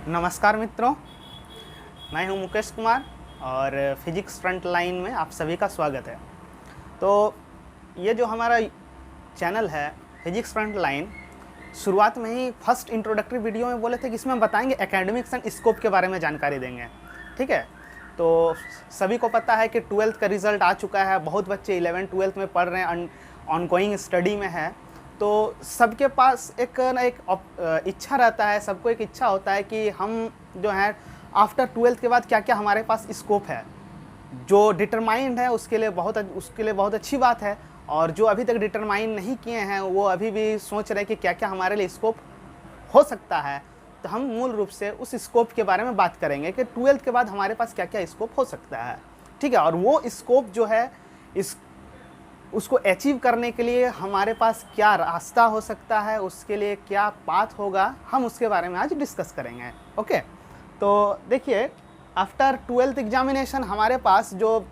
नमस्कार मित्रों, मैं हूं मुकेश कुमार और फिजिक्स फ्रंट लाइन में आप सभी का स्वागत है। तो ये जो हमारा चैनल है फिजिक्स फ्रंट लाइन, शुरुआत में ही फर्स्ट इंट्रोडक्टरी वीडियो में बोले थे कि इसमें हम बताएंगे एकेडमिक्स एंड स्कोप के बारे में जानकारी देंगे। ठीक है, तो सभी को पता है कि 12th का रिज़ल्ट आ चुका है, बहुत बच्चे 11th 12th में पढ़ रहे हैं, ऑनगोइंग स्टडी में है। तो सबके पास एक इच्छा रहता है, सबको एक इच्छा होता है कि हम जो है आफ्टर 12th के बाद क्या क्या हमारे पास स्कोप है। जो डिटरमाइंड है उसके लिए बहुत अच्छी बात है, और जो अभी तक डिटरमाइन नहीं किए हैं वो अभी भी सोच रहे हैं कि क्या क्या हमारे लिए स्कोप हो सकता है। तो हम मूल रूप से उस स्कोप के बारे में बात करेंगे कि 12th के बाद हमारे पास क्या क्या स्कोप हो सकता है। ठीक है, और वो स्कोप जो है उसको अचीव करने के लिए हमारे पास क्या रास्ता हो सकता है, उसके लिए क्या पाथ होगा, हम उसके बारे में आज डिस्कस करेंगे। ओके, तो देखिए, आफ्टर 12th एग्जामिनेशन हमारे पास जो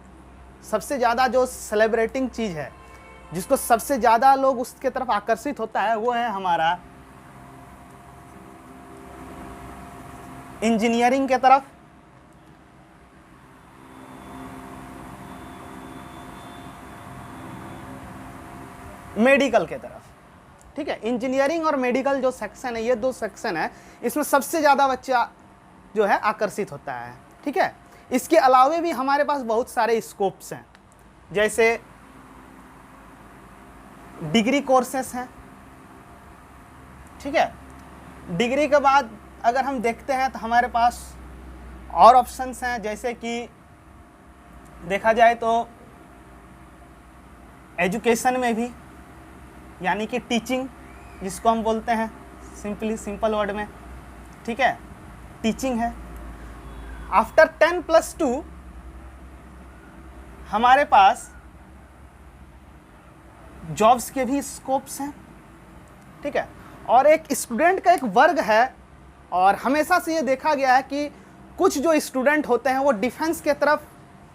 सबसे ज़्यादा जो सेलिब्रेटिंग चीज़ है, जिसको सबसे ज़्यादा लोग उसके तरफ आकर्षित होता है, वो है हमारा इंजीनियरिंग के तरफ। मेडिकल के तरफ। ठीक है, इंजीनियरिंग और मेडिकल जो सेक्शन है, ये दो सेक्शन है, इसमें सबसे ज़्यादा बच्चा जो है आकर्षित होता है। ठीक है, इसके अलावे भी हमारे पास बहुत सारे स्कोप्स हैं, जैसे डिग्री कोर्सेस हैं। ठीक है, डिग्री के बाद अगर हम देखते हैं तो हमारे पास और ऑप्शंस हैं, जैसे कि देखा जाए तो एजुकेशन में भी, यानी कि टीचिंग जिसको हम बोलते हैं सिंपल वर्ड में। ठीक है, टीचिंग है। आफ्टर 10+2 हमारे पास जॉब्स के भी स्कोप्स हैं। ठीक है, और एक स्टूडेंट का एक वर्ग है, और हमेशा से ये देखा गया है कि कुछ जो स्टूडेंट होते हैं वो डिफेंस के तरफ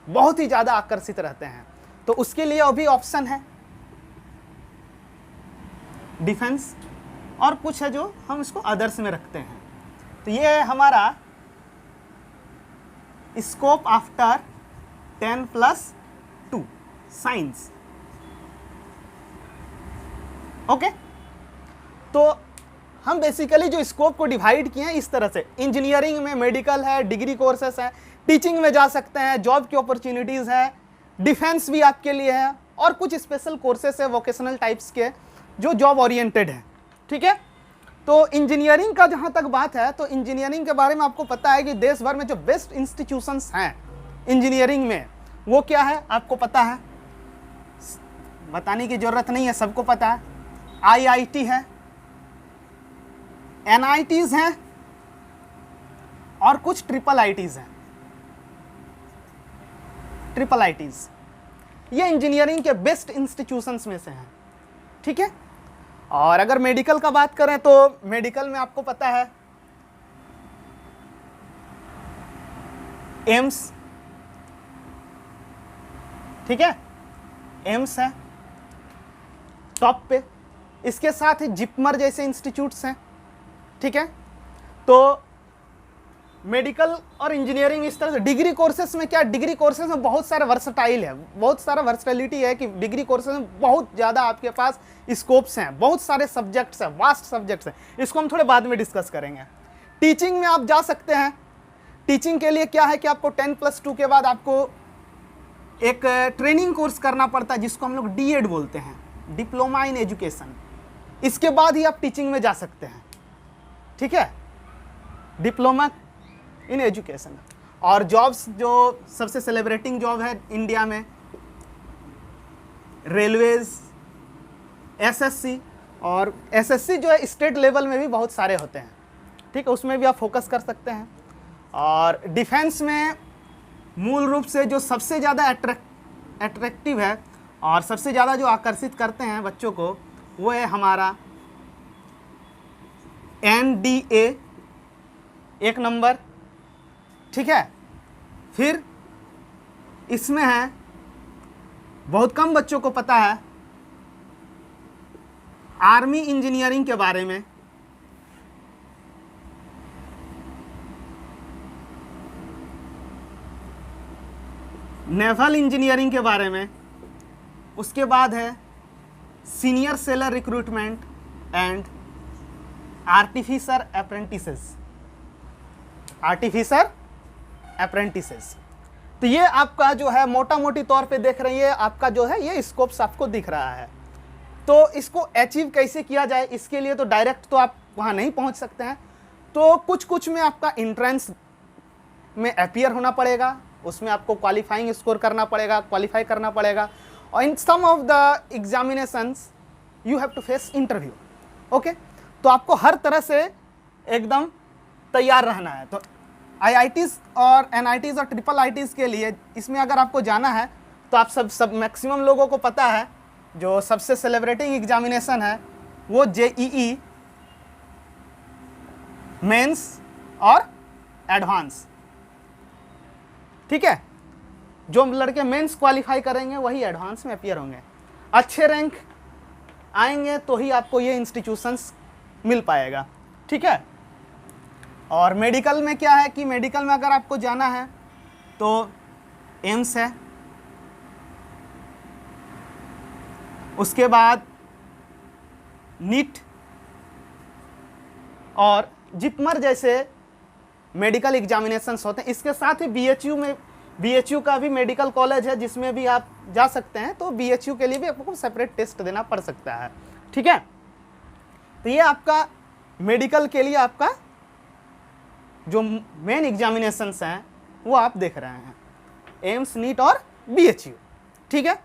बहुत ही ज़्यादा आकर्षित रहते हैं, तो उसके लिए अभी ऑप्शन है डिफेंस, और कुछ है जो हम इसको अदर्स में रखते हैं। तो ये है हमारा स्कोप आफ्टर 10+2 साइंस। ओके, तो हम बेसिकली जो स्कोप को डिवाइड किए हैं इस तरह से, इंजीनियरिंग में मेडिकल है, डिग्री कोर्सेस है, टीचिंग में जा सकते हैं, जॉब की अपॉर्चुनिटीज़ है, डिफेंस भी आपके लिए है, और कुछ स्पेशल कोर्सेस है वोकेशनल टाइप्स के जो जॉब ओरिएंटेड है। ठीक है, तो इंजीनियरिंग का जहाँ तक बात है, तो इंजीनियरिंग के बारे में आपको पता है कि देश भर में जो बेस्ट इंस्टीट्यूशंस हैं इंजीनियरिंग में, वो क्या है आपको पता है, बताने की ज़रूरत नहीं है, सबको पता है। IIT है, NITs हैं, और कुछ IIITs हैं। IIITs ये इंजीनियरिंग के बेस्ट इंस्टीट्यूशंस में से हैं। ठीक है, और अगर मेडिकल का बात करें तो मेडिकल में आपको पता है एम्स। ठीक है, एम्स है टॉप पे, इसके साथ ही जिपमर जैसे इंस्टीट्यूट्स हैं। ठीक है, तो मेडिकल और इंजीनियरिंग इस तरह से। डिग्री कोर्सेस में क्या, डिग्री कोर्सेस में बहुत सारा वर्सटाइल है, बहुत सारा वर्सटैलिटी है कि डिग्री कोर्सेस में बहुत ज़्यादा आपके पास स्कोप्स हैं, बहुत सारे सब्जेक्ट्स हैं, वास्ट सब्जेक्ट्स हैं, इसको हम थोड़े बाद में डिस्कस करेंगे। टीचिंग में आप जा सकते हैं। टीचिंग के लिए क्या है कि आपको 10+2 के बाद आपको एक ट्रेनिंग कोर्स करना पड़ता है, जिसको हम लोग DED बोलते हैं, डिप्लोमा इन एजुकेशन। इसके बाद ही आप टीचिंग में जा सकते हैं। ठीक है, डिप्लोमा इन एजुकेशन। और जॉब्स जो सबसे सेलिब्रेटिंग जॉब है इंडिया में, रेलवेज, SSC, और SSC जो है स्टेट लेवल में भी बहुत सारे होते हैं। ठीक है, उसमें भी आप फोकस कर सकते हैं। और डिफेंस में मूल रूप से जो सबसे ज़्यादा अट्रैक्टिव है और सबसे ज़्यादा जो आकर्षित करते हैं बच्चों को, वो है हमारा NDA, एक नंबर। ठीक है, फिर इसमें है, बहुत कम बच्चों को पता है, आर्मी इंजीनियरिंग के बारे में। नेवल इंजीनियरिंग के बारे में, उसके बाद है senior seller recruitment and artificer apprentices. तो ये आपका जो है मोटा मोटी तौर पे देख रही है, आपका जो है ये स्कोप्स आपको दिख रहा है। तो इसको अचीव कैसे किया जाए, इसके लिए तो डायरेक्ट तो आप वहाँ नहीं पहुँच सकते हैं, तो कुछ कुछ में आपका एंट्रेंस में अपीयर होना पड़ेगा, उसमें आपको क्वालिफाइंग स्कोर करना पड़ेगा, क्वालिफाई करना पड़ेगा, और in some of the examinations you have to face interview. Okay, तो आपको हर तरह से एकदम तैयार रहना है। तो IITs और NITs और ट्रिपल IITs के लिए इसमें अगर आपको जाना है तो आप सब मैक्सिमम लोगों को पता है जो सबसे सेलिब्रेटिंग एग्जामिनेशन है वो JEE मेंस और एडवांस। ठीक है, जो लड़के मेंस क्वालिफाई करेंगे वही एडवांस में अपीयर होंगे। अच्छे रैंक आएंगे तो ही आपको ये इंस्टीट्यूशंस मिल पाएगा। ठीक है, और मेडिकल में क्या है कि मेडिकल में अगर आपको जाना है तो एम्स है, उसके बाद नीट और जिपमर जैसे मेडिकल एग्जामिनेशंस होते हैं। इसके साथ ही BHU का भी मेडिकल कॉलेज है जिसमें भी आप जा सकते हैं, तो BHU के लिए भी आपको सेपरेट टेस्ट देना पड़ सकता है। ठीक है, तो ये आपका मेडिकल के लिए आपका जो मेन एग्जामिनेशंस हैं वो आप देख रहे हैं, एम्स, नीट और BHU। ठीक है,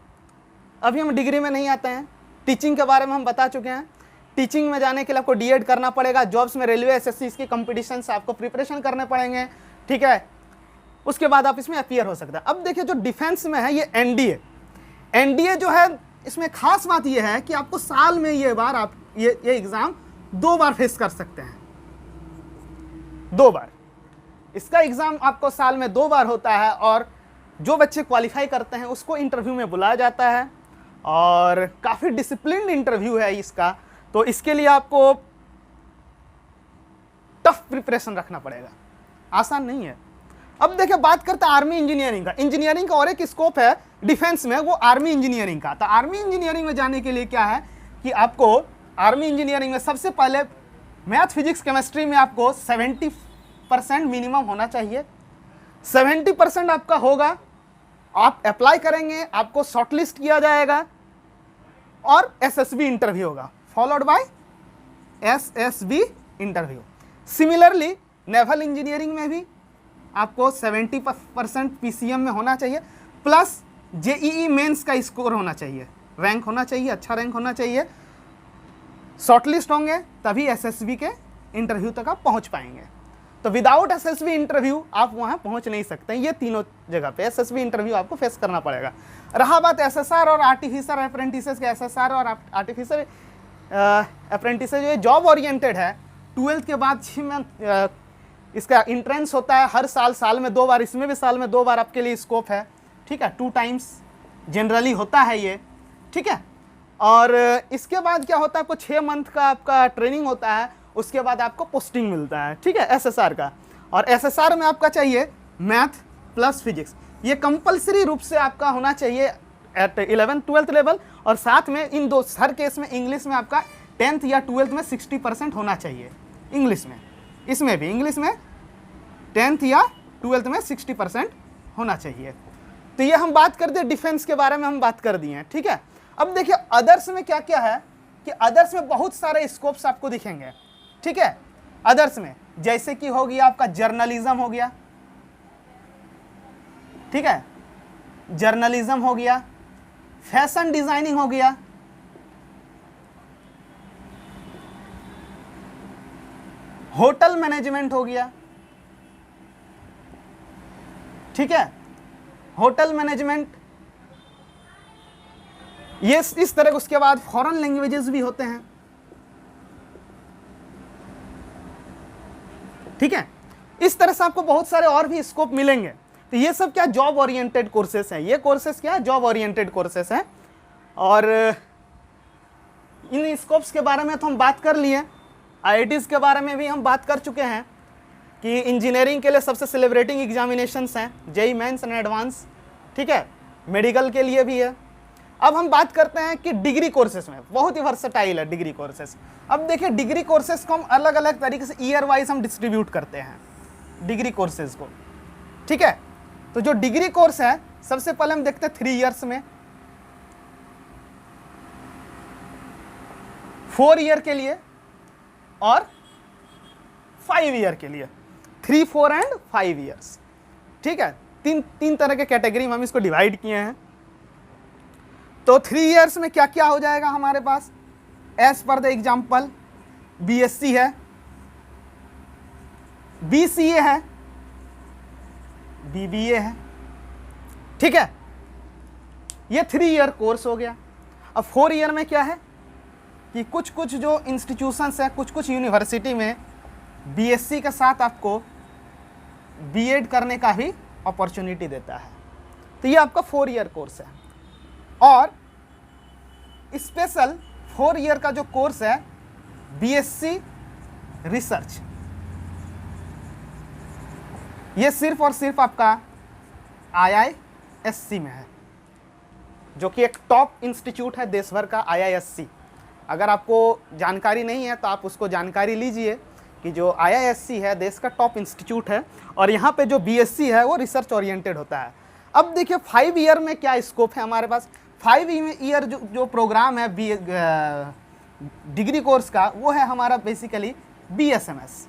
अभी हम डिग्री में नहीं आते हैं। टीचिंग के बारे में हम बता चुके हैं। टीचिंग में जाने के लिए आपको D.Ed करना पड़ेगा। जॉब्स में रेलवे SSC इसके कंपटीशन से आपको प्रिपरेशन करने पड़ेंगे। ठीक है, उसके बाद आप इसमें अपीयर हो सकते हैं। अब देखिए जो डिफेंस में है ये NDA जो है, इसमें खास बात ये है कि आपको साल में ये बार आप ये एग्ज़ाम 2 बार फेस कर सकते हैं। 2 बार इसका एग्ज़ाम आपको साल में 2 बार होता है, और जो बच्चे क्वालिफाई करते हैं उसको इंटरव्यू में बुलाया जाता है, और काफ़ी डिसिप्लिन्ड इंटरव्यू है इसका। तो इसके लिए आपको टफ प्रिपरेशन रखना पड़ेगा, आसान नहीं है। अब देखिए बात करते हैं आर्मी इंजीनियरिंग का। इंजीनियरिंग का और एक स्कोप है डिफेंस में, वो आर्मी इंजीनियरिंग का। तो आर्मी इंजीनियरिंग में जाने के लिए क्या है कि आपको आर्मी इंजीनियरिंग में सबसे पहले मैथ, फिजिक्स, केमिस्ट्री में आपको 70% मिनिमम होना चाहिए। 70% आपका होगा, आप अप्लाई करेंगे, आपको शॉर्टलिस्ट किया जाएगा और SSB इंटरव्यू होगा, followed by SSB interview. Similarly naval engineering में भी आपको 70% PCM में होना चाहिए, प्लस JEE मेंस का स्कोर होना चाहिए, रैंक होना चाहिए, अच्छा रैंक होना चाहिए। शॉर्टलिस्ट होंगे तभी SSB के इंटरव्यू तक आप पहुंच पाएंगे। तो विदाउट SSB इंटरव्यू आप वहां पहुंच नहीं सकते। ये तीनों जगह पे SSB इंटरव्यू आपको फेस करना पड़ेगा। रहा बात SSR और आर्टिफिसर अप्रेंटिसेस के, SSR और आर्टिफिसर अप्रेंटिसेस जो जॉब ओरिएंटेड है, 12th के बाद इसका इंट्रेंस होता है हर साल में 2 बार, इसमें भी साल में 2 बार आपके लिए स्कोप है। ठीक है, 2 टाइम्स जनरली होता है ये। ठीक है, और इसके बाद क्या होता है, आपको 6 मंथ का आपका ट्रेनिंग होता है, उसके बाद आपको पोस्टिंग मिलता है। ठीक है, SSR का। और SSR में आपका चाहिए मैथ प्लस फिजिक्स, ये कंपलसरी रूप से आपका होना चाहिए एट 11th 12th लेवल, और साथ में इन दो हर केस में इंग्लिश में आपका 10th या 12th में 60% होना चाहिए। इंग्लिश में, इसमें भी इंग्लिश में 10th या 12th में 60% होना चाहिए। तो ये हम बात कर दिए, डिफेंस के बारे में हम बात कर दिए हैं। ठीक है, अब देखिए अदर्स में क्या क्या है कि अदर्स में बहुत सारे स्कोप्स आपको दिखेंगे। ठीक है, अदर्स में जैसे कि हो गया आपका जर्नलिज्म हो गया। ठीक है, जर्नलिज्म हो गया, फैशन डिजाइनिंग हो गया, होटल मैनेजमेंट हो गया। ठीक है, होटल मैनेजमेंट, ये इस तरह के। उसके बाद फॉरेन लैंग्वेजेस भी होते हैं। ठीक है, इस तरह से आपको बहुत सारे और भी स्कोप मिलेंगे। तो ये सब क्या जॉब ओरिएंटेड कोर्सेस हैं। ये कोर्सेस क्या है, जॉब ओरिएंटेड कोर्सेस हैं। और इन स्कोप्स के बारे में तो हम बात कर लिए। IITs के बारे में भी हम बात कर चुके हैं कि इंजीनियरिंग के लिए सबसे सेलिब्रेटिंग एग्जामिनेशंस हैं JEE मेंस एंड एडवांस। ठीक है, मेडिकल के लिए भी है। अब हम बात करते हैं कि डिग्री कोर्सेज में बहुत ही वर्सेटाइल है डिग्री कोर्सेज। अब देखिए डिग्री कोर्सेज को हम अलग अलग तरीके से ईयर वाइज हम डिस्ट्रीब्यूट करते हैं डिग्री कोर्सेज को, ठीक है। तो जो डिग्री कोर्स है सबसे पहले हम देखते हैं 3 इयर्स में, 4 ईयर के लिए और 5 ईयर के लिए, 3, 4 एंड 5 ईयर्स, ठीक है। तीन तरह के कैटेगरी में हम इसको डिवाइड किए हैं। तो 3 इयर्स में क्या क्या हो जाएगा हमारे पास, as per the example BSc है, बीसीए है, बीबीए है, ठीक है। ये 3 ईयर कोर्स हो गया। अब 4 ईयर में क्या है कि कुछ कुछ जो इंस्टीट्यूशंस है, कुछ कुछ यूनिवर्सिटी में बीएससी के साथ आपको बीएड करने का भी अपॉर्चुनिटी देता है। तो ये आपका 4 ईयर कोर्स है। और स्पेशल 4 ईयर का जो कोर्स है बीएससी रिसर्च, ये सिर्फ और सिर्फ आपका आईआईएससी में है, जो कि एक टॉप इंस्टीट्यूट है देश भर का आईआईएससी। अगर आपको जानकारी नहीं है तो आप उसको जानकारी लीजिए कि जो आईआईएससी है देश का टॉप इंस्टीट्यूट है, और यहाँ पे जो बीएससी है वो रिसर्च ओरिएंटेड होता है। अब देखिए 5 ईयर में क्या स्कोप है हमारे पास। 5 ईयर जो प्रोग्राम है डिग्री कोर्स का, वो है हमारा बेसिकली बीएसएमएस,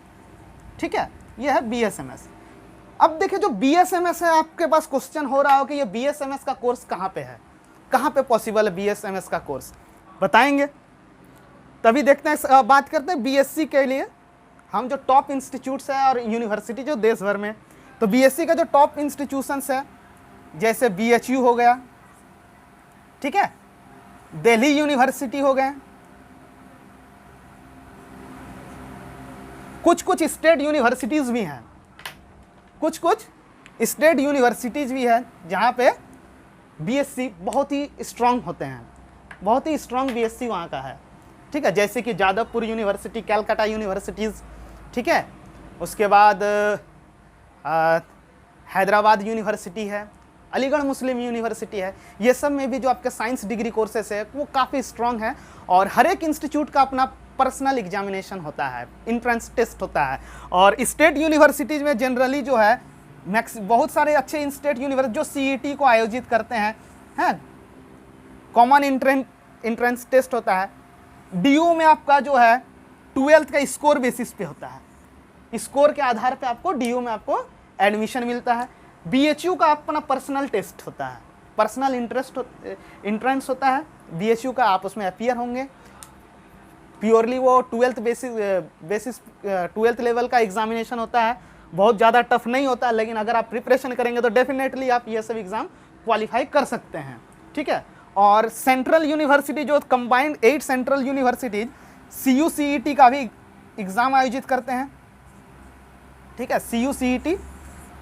ठीक है, ये है बीएसएमएस। अब देखिए जो बीएसएमएस है, आपके पास क्वेश्चन हो रहा हो कि ये बीएसएमएस का कोर्स कहाँ पे है, कहाँ पे पॉसिबल है बीएसएमएस का कोर्स, बताएंगे तभी देखते हैं। बात करते हैं बीएससी के लिए हम जो टॉप इंस्टीट्यूट्स है और यूनिवर्सिटी जो देश भर में, तो बीएससी का जो टॉप इंस्टीट्यूशंस है जैसे बीएचयू हो गया, ठीक है, दिल्ली यूनिवर्सिटी हो गए, कुछ कुछ स्टेट यूनिवर्सिटीज़ भी हैं, कुछ कुछ स्टेट यूनिवर्सिटीज़ भी हैं जहाँ पे बीएससी बहुत ही स्ट्रांग होते हैं, बहुत ही स्ट्रांग बीएससी वहाँ का है, ठीक है। जैसे कि जादवपुर यूनिवर्सिटी, कैलकाटा यूनिवर्सिटीज़, ठीक है। उसके बाद हैदराबाद यूनिवर्सिटी है, अलीगढ़ मुस्लिम यूनिवर्सिटी है। ये सब में भी जो आपके साइंस डिग्री कोर्सेस है वो काफ़ी स्ट्रांग है, और हर एक इंस्टीट्यूट का अपना पर्सनल एग्जामिनेशन होता है, एंट्रेंस टेस्ट होता है। और स्टेट यूनिवर्सिटीज़ में जनरली जो है बहुत सारे अच्छे स्टेट यूनिवर्सिटी जो सीईटी को आयोजित करते हैं, कॉमन एंट्रेंस टेस्ट होता है। डीयू में आपका जो है 12th का स्कोर बेसिस पे होता है, स्कोर के आधार पे आपको डीयू में आपको एडमिशन मिलता है। बीएचयू का अपना पर्सनल टेस्ट होता है, पर्सनल इंट्रेंस होता है बीएचयू का, आप उसमें अपीयर होंगे। प्योरली वो 12th लेवल का एग्जामिनेशन होता है, बहुत ज़्यादा टफ नहीं होता, लेकिन अगर आप प्रिपरेशन करेंगे तो डेफिनेटली आप ये सब एग्ज़ाम क्वालिफाई कर सकते हैं, ठीक है। और सेंट्रल यूनिवर्सिटी जो कंबाइंड 8 सेंट्रल यूनिवर्सिटीज CUCET का भी एग्ज़ाम आयोजित करते हैं, ठीक है। CUCET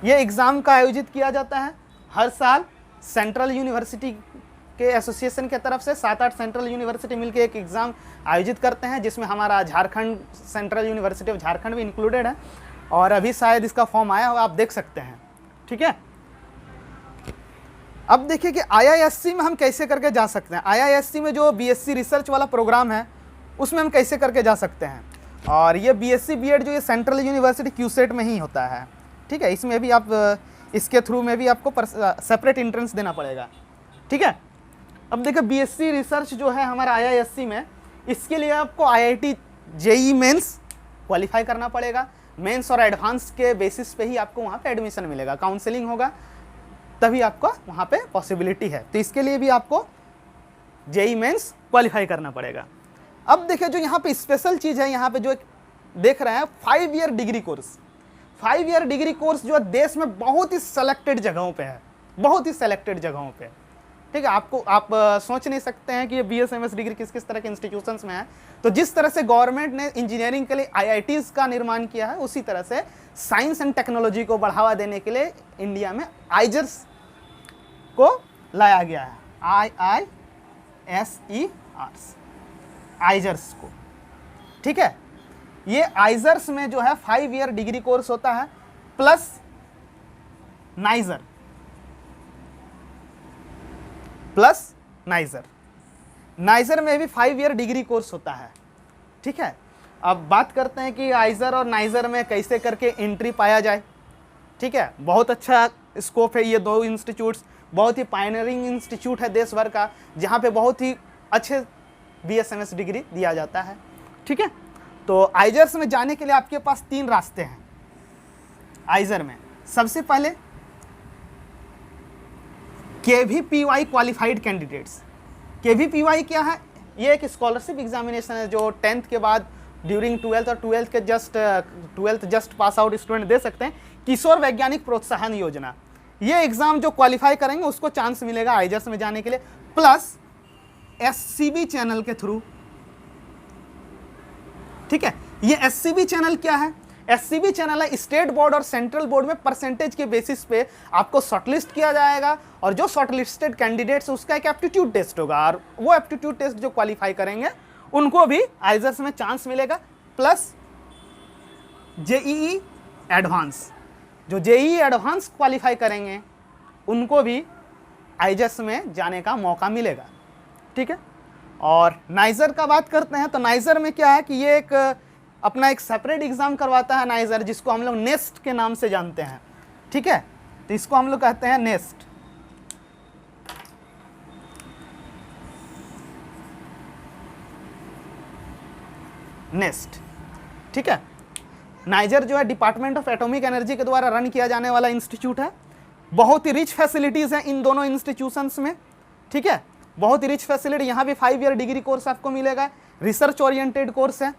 ये एग्ज़ाम का आयोजित किया जाता है हर साल सेंट्रल यूनिवर्सिटी के एसोसिएशन के तरफ से। 7-8 सेंट्रल यूनिवर्सिटी मिलकर एक एग्ज़ाम आयोजित करते हैं, जिसमें हमारा Jharkhand, central university of Jharkhand भी इंक्लूडेड है, और अभी शायद इसका फॉर्म आया हो, आप देख सकते हैं, ठीक है। अब देखिए कि आईआईएससी में हम कैसे करके जा सकते हैं। आईआईएससी में जो बीएससी रिसर्च वाला प्रोग्राम है उसमें हम कैसे करके जा सकते हैं, और ये बीएससी बीएड जो ये सेंट्रल यूनिवर्सिटी क्यूसेट में ही होता है, ठीक है। इसमें भी आप इसके थ्रू में भी आपको सेपरेट एंट्रेंस देना पड़ेगा, ठीक है। अब देखिए बीएससी रिसर्च जो है हमारा आईआईएससी में, इसके लिए आपको आईआईटी जेईई मेंस क्वालिफाई करना पड़ेगा। मेंस और एडवांस के बेसिस पे ही आपको वहाँ पे एडमिशन मिलेगा, काउंसलिंग होगा, तभी आपको वहाँ पे पॉसिबिलिटी है। तो इसके लिए भी आपको जेईई मेंस क्वालिफाई करना पड़ेगा। अब देखिए जो यहाँ पे स्पेशल चीज़ है, यहाँ पे जो देख रहे हैं 5 year degree course, 5 year degree course जो देश में बहुत ही सेलेक्टेड जगहों पे है, बहुत ही सेलेक्टेड जगहों पे, ठीक है। आप सोच नहीं सकते हैं कि ये बीएसएमएस डिग्री किस किस तरह के इंस्टीट्यूशंस में है। तो जिस तरह से गवर्नमेंट ने इंजीनियरिंग के लिए आईआईटीज़ का निर्माण किया है, उसी तरह से साइंस एंड टेक्नोलॉजी को बढ़ावा देने के लिए इंडिया में आइजर्स को लाया गया है, IISERs, आइजर्स को, ठीक है। ये आइजर्स में जो है 5 ईयर डिग्री कोर्स होता है, plus niger, plus niger. Niger में भी 5 ईयर डिग्री कोर्स होता है, ठीक है। अब बात करते हैं कि आइजर और नाइजर में कैसे करके एंट्री पाया जाए, ठीक है। बहुत अच्छा स्कोप है, ये दो इंस्टीट्यूट्स बहुत ही पायनियरिंग इंस्टीट्यूट है देश भर का, जहाँ पे बहुत ही अच्छे BSMS डिग्री दिया जाता है, ठीक है। तो आइजर्स में जाने के लिए आपके पास 3 रास्ते हैं। आइजर में सबसे पहले KVPY क्वालिफाइड कैंडिडेट्स। KVPY क्या है? ये एक स्कॉलरशिप एग्जामिनेशन है जो 10th के बाद ड्यूरिंग 12th और 12th just pass out student दे सकते हैं। किशोर वैज्ञानिक प्रोत्साहन योजना, ये एग्जाम जो क्वालिफाई करेंगे उसको चांस मिलेगा आइजर्स में जाने के लिए, प्लस SCB चैनल के थ्रू, ठीक है। ये SCB चैनल क्या है? SCB चैनल है स्टेट बोर्ड और सेंट्रल बोर्ड में परसेंटेज के बेसिस पे आपको शॉर्टलिस्ट किया जाएगा, और जो शॉर्टलिस्टेड कैंडिडेट्स उसका एक एप्टीट्यूड टेस्ट होगा, और वो एप्टीट्यूड टेस्ट जो क्वालिफाई करेंगे उनको भी आइजर्स में चांस मिलेगा, प्लस JEE एडवांस, जो JEE एडवांस क्वालिफाई करेंगे उनको भी आइजर्स में जाने का मौका मिलेगा, ठीक है। और नाइजर का बात करते हैं तो नाइजर में क्या है कि ये एक अपना एक सेपरेट एग्जाम करवाता है नाइजर, जिसको हम लोग नेस्ट के नाम से जानते हैं, ठीक है। तो इसको हम लोग कहते हैं नेस्ट। नेस्ट, ठीक है। नाइजर जो है डिपार्टमेंट ऑफ एटॉमिक एनर्जी के द्वारा रन किया जाने वाला इंस्टीट्यूट है। बहुत ही रिच फैसिलिटीज़ हैं इन दोनों इंस्टीट्यूशंस में, ठीक है। बहुत ही रिच फैसिलिटी, यहाँ भी 5 ईयर डिग्री कोर्स आपको मिलेगा, रिसर्च ओरिएंटेड कोर्स है।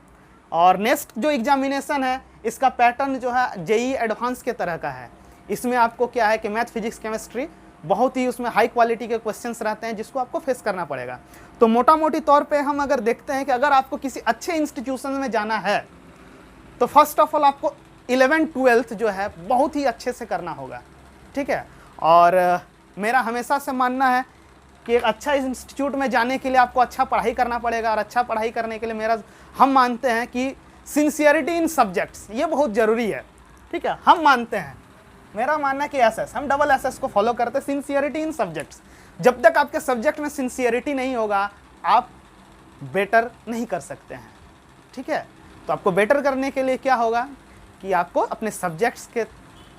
और नेक्स्ट जो एग्जामिनेशन है इसका पैटर्न जो है JEE एडवांस के तरह का है। इसमें आपको क्या है कि मैथ, फिजिक्स, केमिस्ट्री बहुत ही उसमें हाई क्वालिटी के क्वेश्चंस रहते हैं जिसको आपको फेस करना पड़ेगा। तो मोटा मोटी तौर पे हम अगर देखते हैं कि अगर आपको किसी अच्छे इंस्टीट्यूशन में जाना है तो फर्स्ट ऑफ ऑल आपको 11th-12th जो है बहुत ही अच्छे से करना होगा, ठीक है। और मेरा हमेशा से मानना है कि एक अच्छा इंस्टीट्यूट में जाने के लिए आपको अच्छा पढ़ाई करना पड़ेगा, और अच्छा पढ़ाई करने के लिए हम मानते हैं कि सिंसियरिटी इन सब्जेक्ट्स ये बहुत ज़रूरी है, ठीक है। हम मानते हैं, मेरा मानना है कि SS, हम SS को फॉलो करते हैं, सिंसियरिटी इन सब्जेक्ट्स। जब तक आपके सब्जेक्ट में सिंसियरिटी नहीं होगा आप बेटर नहीं कर सकते हैं, ठीक है। तो आपको बेटर करने के लिए क्या होगा कि आपको अपने सब्जेक्ट्स के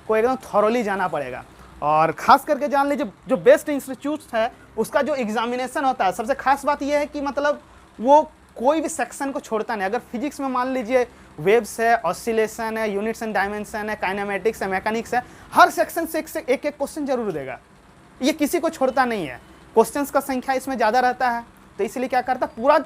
को एकदम थॉरोली जाना पड़ेगा। और ख़ास करके जान लीजिए जो बेस्ट इंस्टीट्यूट है उसका जो एग्जामिनेशन होता है, सबसे खास बात यह है कि मतलब वो कोई भी सेक्शन को छोड़ता नहीं। अगर फिजिक्स में मान लीजिए वेव्स है, ऑसिलेशन है, यूनिट्स एंड डायमेंशन है, काइनेमेटिक्स है, मैकेनिक्स है, हर सेक्शन से एक क्वेश्चन जरूर देगा। ये किसी को छोड़ता नहीं है, क्वेश्चंस का संख्या इसमें ज़्यादा रहता है, तो इसलिए क्या करता है पूरा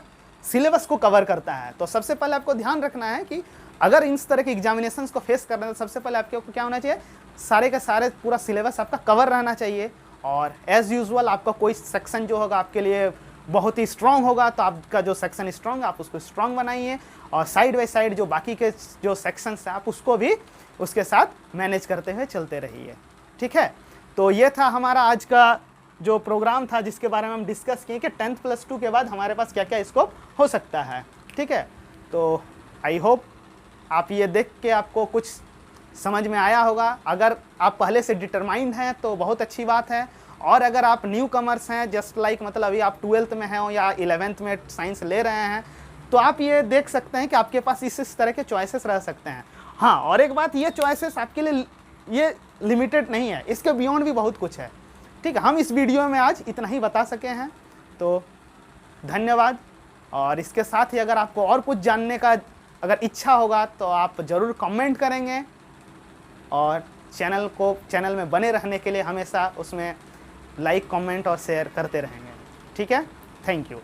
सिलेबस को कवर करता है। तो सबसे पहले आपको ध्यान रखना है कि अगर इस तरह के एग्जामिनेशंस को फेस करना है तो सबसे पहले आपके क्या होना चाहिए, सारे के सारे पूरा सिलेबस आपका कवर रहना चाहिए। और एज़ यूजुअल आपका कोई सेक्शन जो होगा आपके लिए बहुत ही स्ट्रॉन्ग होगा, तो आपका जो सेक्शन स्ट्रॉन्ग है आप उसको स्ट्रॉन्ग बनाइए, और साइड बाई साइड जो बाकी के जो सेक्शंस हैं आप उसको भी उसके साथ मैनेज करते हुए चलते रहिए, ठीक है। तो ये था हमारा आज का जो प्रोग्राम था जिसके बारे में हम डिस्कस किए कि 10th+2 के बाद हमारे पास क्या क्या स्कोप हो सकता है, ठीक है। तो आई होप आप ये देख के आपको कुछ समझ में आया होगा। अगर आप पहले से डिटरमाइंड हैं तो बहुत अच्छी बात है, और अगर आप न्यू कमर्स हैं जस्ट लाइक मतलब अभी आप 12th में हैं या 11th में साइंस ले रहे हैं, तो आप ये देख सकते हैं कि आपके पास इस तरह के चॉइसेस रह सकते हैं। हाँ, और एक बात, ये चॉइसेस आपके लिए ये लिमिटेड नहीं है, इसके बियॉन्ड भी बहुत कुछ है, ठीक है। हम इस वीडियो में आज इतना ही बता सके हैं, तो धन्यवाद। और इसके साथ ही अगर आपको और कुछ जानने का अगर इच्छा होगा तो आप ज़रूर कमेंट करेंगे, और चैनल में बने रहने के लिए हमेशा उसमें लाइक, कमेंट और शेयर करते रहेंगे, ठीक है। Thank you.